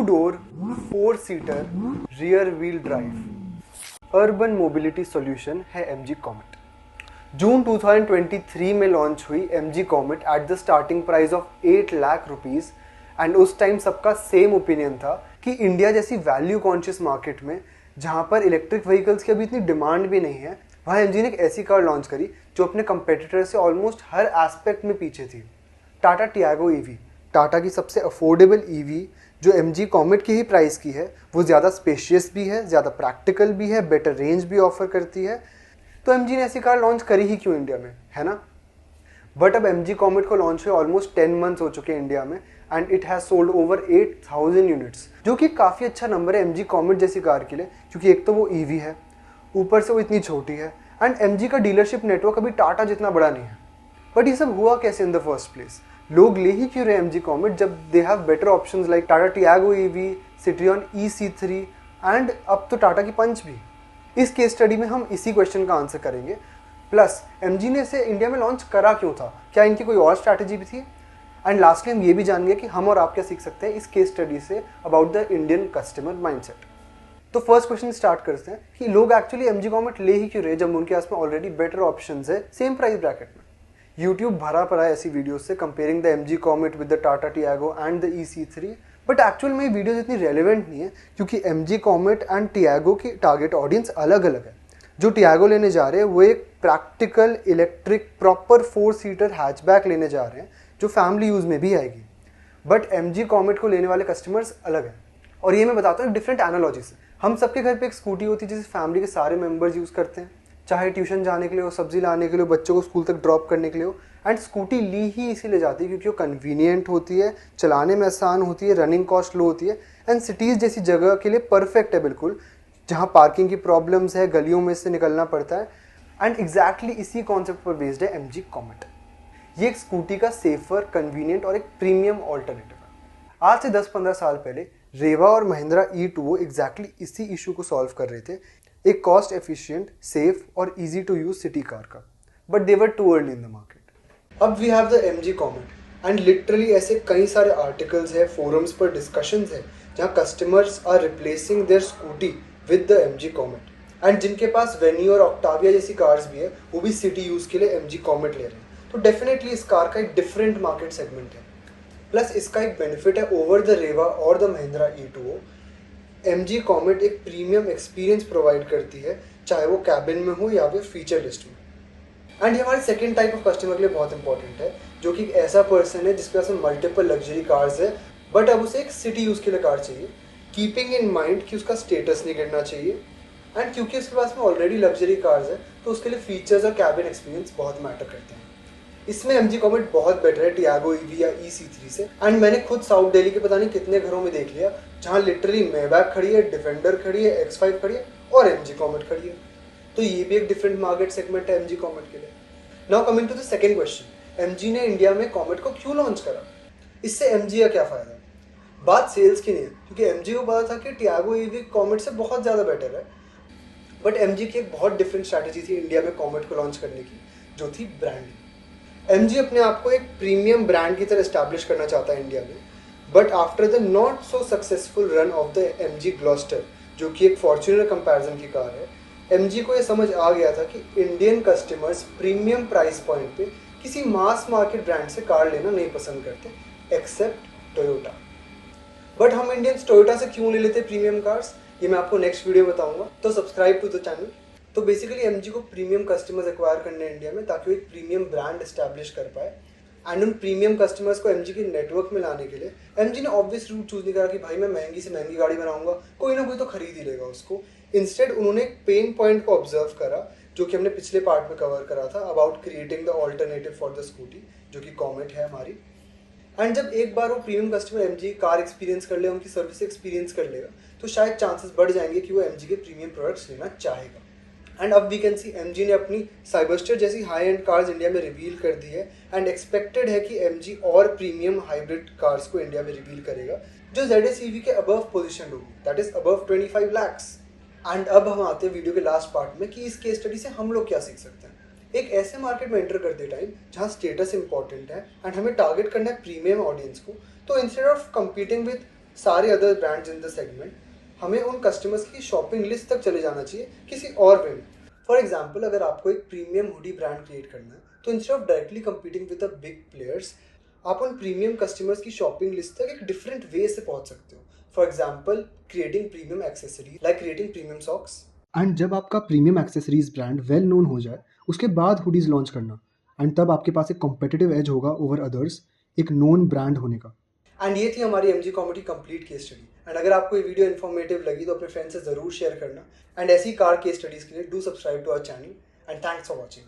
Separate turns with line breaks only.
2-door seater rear wheel drive urban mobility solution है MG comet. जून 2023 में launch हुई MG comet at the starting price of 8 lakh rupees and उस time सबका same opinion था कि इंडिया जैसी वैल्यू कॉन्शियस मार्केट में जहां पर इलेक्ट्रिक व्हीकल्स की अभी इतनी डिमांड भी नहीं है, वहां MG ने एक ऐसी कार लॉन्च करी जो अपने कंपेटिटर से ऑलमोस्ट हर एस्पेक्ट में पीछे थी। टाटा टियागो ईवी, टाटा की सबसे अफोर्डेबल ईवी जो MG कॉमेट की ही प्राइस की है, वो ज़्यादा स्पेशियस भी है, ज़्यादा प्रैक्टिकल भी है, बेटर रेंज भी ऑफर करती है। तो MG ने ऐसी कार लॉन्च करी ही क्यों इंडिया में, है ना। बट अब MG कॉमेट को लॉन्च हुए ऑलमोस्ट 10 मंथ्स हो चुके हैं इंडिया में and it has sold over 8,000 units, जो कि काफ़ी अच्छा नंबर है MG कॉमेट जैसी कार के लिए, क्योंकि एक तो वो ईवी है, ऊपर से वो इतनी छोटी है एंड MG का डीलरशिप नेटवर्क अभी टाटा जितना बड़ा नहीं है। बट ये सब हुआ कैसे इन द फर्स्ट प्लेस? लोग ले ही क्यों रहे MG कॉमेट जब they have better options like Tata Tiago EV, Citroën EC3 and अब तो टाटा की पंच भी। इस केस स्टडी में हम इसी क्वेश्चन का आंसर करेंगे। प्लस MG ने इसे इंडिया में लॉन्च करा क्यों था, क्या इनकी कोई और स्ट्रैटेजी भी थी, एंड लास्टली हम ये भी जानेंगे कि हम और आप क्या सीख सकते हैं इस case study say about the Indian customer mindset. तो फर्स्ट क्वेश्चन स्टार्ट करते हैं कि लोग एक्चुअली MG कॉमेट ले ही क्यों रहे जब उनके पास में ऑलरेडी बेटर ऑप्शंस है सेम प्राइस ब्रैकेट में। YouTube भरा पड़ा है ऐसी वीडियोस से comparing the MG comet with the Tata Tiago and the EC3, but actual में वीडियोस इतनी रेलेवेंट नहीं है क्योंकि MG कॉमेट एंड टियागो की टारगेट ऑडियंस अलग अलग है। जो टियागो लेने जा रहे हैं वो एक प्रैक्टिकल इलेक्ट्रिक प्रॉपर 4-सीटर हैचबैक लेने जा रहे हैं जो फैमिली यूज में भी आएगी, बट MG कॉमेट को लेने वाले कस्टमर्स अलग हैं। और ये मैं बताता हूँ डिफरेंट एनालॉजी से। हम सबके घर पे एक स्कूटी होती है जिसे फैमिली के सारे मेंबर्स यूज़ करते हैं, चाहे ट्यूशन जाने के लिए हो, सब्जी लाने के लिए हो, बच्चों को स्कूल तक ड्रॉप करने के लिए हो। एंड स्कूटी ली ही इसीलिए जाती है क्योंकि वो कन्वीनियंट होती है, चलाने में आसान होती है, रनिंग कॉस्ट लो होती है एंड सिटीज़ जैसी जगह के लिए परफेक्ट है बिल्कुल, जहाँ पार्किंग की प्रॉब्लम्स है, गलियों में से निकलना पड़ता है। एंड एग्जैक्टली इसी कॉन्सेप्ट पर बेस्ड है MG कॉमेट। ये एक स्कूटी का सेफर, कन्वीनियंट और एक प्रीमियम ऑल्टरनेटिव है। आज से 10-15 साल पहले रेवा और महिंद्रा E2 एग्जैक्टली इसी इशू को सॉल्व कर रहे थे, एक कॉस्ट एफिशिएंट, सेफ और easy to use city car का, but they were too early in the market. अब we have the MG comet and literally ऐसे कई सारे आर्टिकल्स है, फोरम्स पर डिस्कशंस है जहाँ customers are replacing their scooty with the MG comet and जिनके पास वेन्यू और ऑक्टाविया जैसी कार्स भी है वो भी सिटी यूज के लिए MG कॉमेट ले रहे हैं। तो डेफिनेटली इस कार का एक डिफरेंट मार्केट सेगमेंट है। प्लस इसका एक बेनिफिट है ओवर द रेवा और the Mahindra E2। MG comet एक प्रीमियम एक्सपीरियंस प्रोवाइड करती है, चाहे वो कैबिन में हो या फिर फीचर लिस्ट में। एंड ये हमारे सेकंड टाइप ऑफ कस्टमर के लिए बहुत इंपॉर्टेंट है, जो कि एक ऐसा पर्सन है जिसके पास मल्टीपल लग्जरी कार्स है बट अब उसे एक सिटी यूज़ के लिए कार चाहिए, कीपिंग इन माइंड कि उसका स्टेटस नहीं गिरना चाहिए। एंड क्योंकि उसके पास में ऑलरेडी लग्जरी कार्स है तो उसके लिए फीचर्स और कैबिन एक्सपीरियंस बहुत मैटर करते हैं। इसमें MG कॉमेट बहुत बेटर है टियागो ईवी या EC3 से। एंड मैंने खुद साउथ दिल्ली के पता नहीं कितने घरों में देख लिया जहाँ लिटरली मैबैक खड़ी है, डिफेंडर खड़ी है, X5 खड़ी है और MG कॉमेट खड़ी है। तो ये भी एक डिफरेंट मार्केट सेगमेंट है MG कॉमेट के लिए। Now coming to the second question, MG ने इंडिया में कॉमेट को क्यों लॉन्च करा, इससे MG का क्या फायदा? बात सेल्स की नहीं है क्योंकि MG को पता था कि टियागो ईवी कॉमेट से बहुत ज़्यादा बेटर है, बट MG की एक बहुत डिफरेंट स्ट्रैटेजी थी इंडिया में कॉमेट को लॉन्च करने की, जो थी ब्रांडिंग। MG अपने आप को एक प्रीमियम ब्रांड की तरह एस्टैब्लिश करना चाहता है इंडिया में, but after the not so successful run of the MG Gloster, जो कि एक फॉर्च्यूनर कंपैरिजन की कार है, MG को ये समझ आ गया था कि Indian customers premium price point पे किसी मास मार्केट ब्रांड से कार लेना नहीं पसंद करते एक्सेप्ट टोयोटा। बट हम इंडियंस टोयोटा से क्यों ले लेते प्रीमियम कार्स, ये मैं आपको नेक्स्ट वीडियो में बताऊंगा, तो सब्सक्राइब टू द चैनल। तो बेसिकली MG को प्रीमियम कस्टमर्स एक्वायर करने हैं इंडिया में ताकि वो एक प्रीमियम ब्रांड एस्टैब्लिश कर पाए। एंड उन प्रीमियम कस्टमर्स को MG के नेटवर्क में लाने के लिए MG ने ऑब्वियस रूट चूज नहीं करा कि भाई मैं महंगी से महंगी गाड़ी बनाऊंगा, कोई ना कोई तो खरीद ही लेगा उसको। इंस्टेड उन्होंने एक पेन पॉइंट को ऑब्जर्व करा जो कि हमने पिछले पार्ट में कवर करा था about creating the alternative for the scooty, जो कि कॉमेट है हमारी। एंड जब एक बार वो premium customer MG car experience कर ले, उनकी सर्विस एक्सपीरियंस कर लेगा, तो शायद चांसेस बढ़ जाएंगे कि वो MG के प्रीमियम प्रोडक्ट्स लेना चाहेगा। एंड अब वी कैन सी MG ने अपनी साइबरस्टर जैसी हाई एंड कार्स इंडिया में रिवील कर दी है एंड एक्सपेक्टेड है कि MG और प्रीमियम हाइब्रिड कार्स को इंडिया में रिवील करेगा जो ZS EV के अबव पोजीशन होगी, that is above 25 lakhs। And अब हम आते हैं वीडियो के लास्ट पार्ट में कि इस केस स्टडी से हम लोग क्या सीख सकते हैं। एक ऐसे मार्केट में एंटर करते टाइम जहाँ स्टेटस इंपॉर्टेंट है एंड हमें टारगेट करना है प्रीमियम ऑडियंस को, तो इंस्टेड ऑफ कम्पीटिंग विद सारे other brands in the segment, हमें उन कस्टमर्स की शॉपिंग लिस्ट तक चले जाना चाहिए किसी और वे में। फॉर एग्जाम्पल, अगर आपको एक प्रीमियम हुडी ब्रांड क्रिएट करना है तो instead of directly competing with the big players, आप उन प्रीमियम कस्टमर्स की शॉपिंग लिस्ट तक एक डिफरेंट वे से पहुंच सकते हो। For example, creating premium accessories like creating premium socks. And जब आपका premium accessories brand well known हो जाए, उसके बाद हुडीज लॉन्च करना, एंड तब आपके पास एक कॉम्पिटिटिव एज होगा ओवर अदर्स, एक नोन ब्रांड होने का। एंड ये थी हमारी MG comedy complete case study. And अगर आपको ये वीडियो इन्फॉर्मेटिव लगी तो अपने फ्रेंड्स से जरूर शेयर करना। एंड ऐसी कार केस स्टडीज के लिए do subscribe to our channel. And thanks for watching.